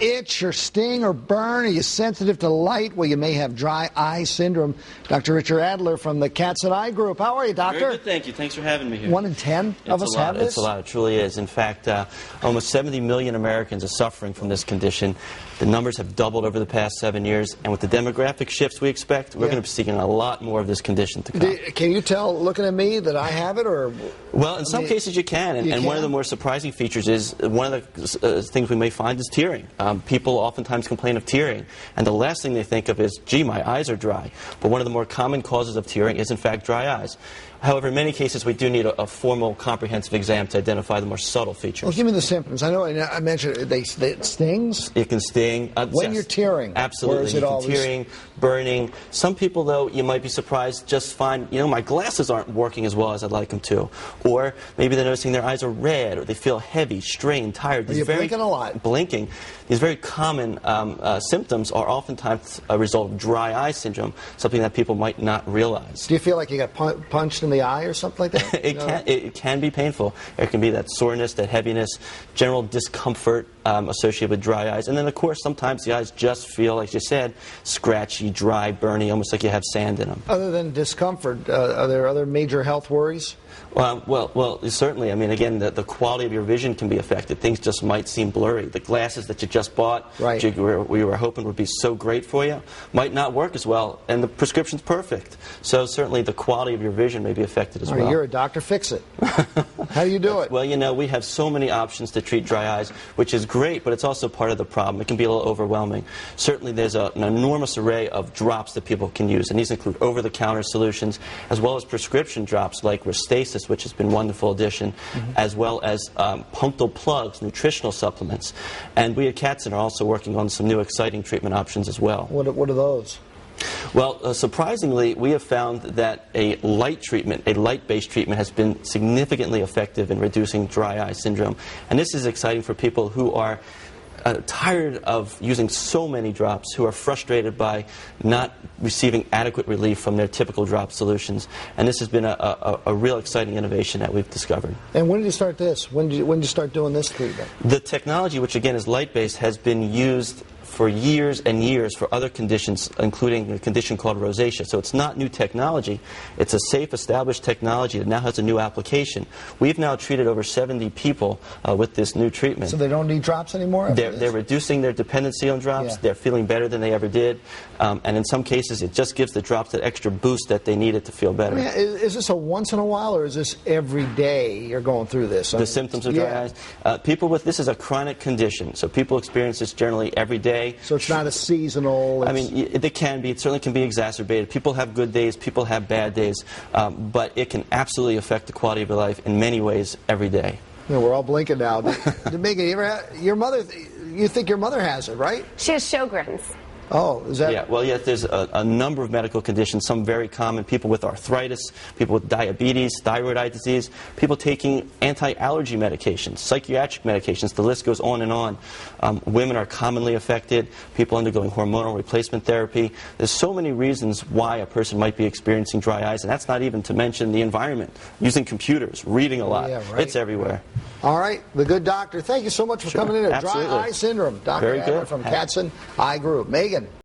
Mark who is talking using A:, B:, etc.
A: Itch or sting or burn? Are you sensitive to light? Well, you may have dry eye syndrome. Dr. Richard Adler from the Katzen Eye Group. How are you, doctor?
B: Very good, thank you. Thanks for having me here.
A: 1 in 10 of us have this?
B: It's a lot. It truly is. In fact, almost 70 million Americans are suffering from this condition. The numbers have doubled over the past 7 years, and with the demographic shifts we expect, we're going to be seeing a lot more of this condition to come.
A: Can you tell, looking at me, that I have it, or?
B: Well, in some cases you can, and one of the more surprising features is one of the things we may find is tearing. People oftentimes complain of tearing, and the last thing they think of is, gee, my eyes are dry. But one of the more common causes of tearing is, in fact, dry eyes. However, in many cases, we do need a formal, comprehensive exam to identify the more subtle features.
A: Well, give me the symptoms. I know I mentioned it stings.
B: It can sting.
A: When you're tearing.
B: Absolutely.
A: Or is it always
B: tearing, burning. Some people, though, you might be surprised, just find, my glasses aren't working as well as I'd like them to. Or maybe they're noticing their eyes are red, or they feel heavy, strained, tired.
A: You're blinking a lot.
B: Blinking. These very common symptoms are oftentimes a result of dry eye syndrome, something that people might not realize.
A: Do you feel like you got punched in the eye or something like that?
B: It can be painful. There can be that soreness, that heaviness, general discomfort associated with dry eyes. And then, of course, sometimes the eyes just feel, like you said, scratchy, dry, burny, almost like you have sand in them.
A: Other than discomfort, are there other major health worries?
B: Well, certainly. I mean, again, the quality of your vision can be affected. Things just might seem blurry. The glasses that you just bought,
A: right,
B: we were hoping would be so great for you, might not work as well, and the prescription's perfect. So certainly the quality of your vision may be affected as well.
A: You're a doctor, fix it. How do you do it?
B: Well, we have so many options to treat dry eyes, which is great, but it's also part of the problem. It can be a little overwhelming. Certainly there's an enormous array of drops that people can use, and these include over-the-counter solutions, as well as prescription drops like Restasis, which has been a wonderful addition, as well as punctal plugs, nutritional supplements. And we at Katzen are also working on some new exciting treatment options as well.
A: What are those?
B: Well, surprisingly, we have found that a light treatment, a light-based treatment, has been significantly effective in reducing dry eye syndrome. And this is exciting for people who are tired of using so many drops, who are frustrated by not receiving adequate relief from their typical drop solutions. And this has been a real exciting innovation that we've discovered.
A: And when did you start this? When did you start doing this treatment?
B: The technology, which again is light-based, has been used for years and years for other conditions, including a condition called rosacea. So it's not new technology. It's a safe, established technology that now has a new application. We've now treated over 70 people with this new treatment.
A: So they don't need drops anymore?
B: They're reducing their dependency on drops.
A: Yeah.
B: They're feeling better than they ever did. And in some cases, it just gives the drops that extra boost that they needed to feel better.
A: I mean, is this a once in a while, or is this every day you're going through this?
B: The symptoms of dry eyes? People with this is a chronic condition. So people experience this generally every day.
A: So it's not a seasonal...
B: I mean, it can be. It certainly can be exacerbated. People have good days. People have bad days. But it can absolutely affect the quality of your life in many ways every day.
A: We're all blinking now. Megan, your mother... You think your mother has it, right?
C: She has Sjogren's.
A: Oh, is that...
B: Yeah, well, yes, there's a number of medical conditions, some very common. People with arthritis, people with diabetes, thyroid eye disease, people taking anti-allergy medications, psychiatric medications, the list goes on and on. Women are commonly affected, people undergoing hormonal replacement therapy. There's so many reasons why a person might be experiencing dry eyes, and that's not even to mention the environment, using computers, reading a lot.
A: Yeah, right.
B: It's everywhere.
A: All right, the good doctor. Thank you so much for coming in.
B: Absolutely.
A: Dry eye syndrome. Dr.
B: Very
A: Adler
B: good.
A: from Katzen Eye Group. Megan.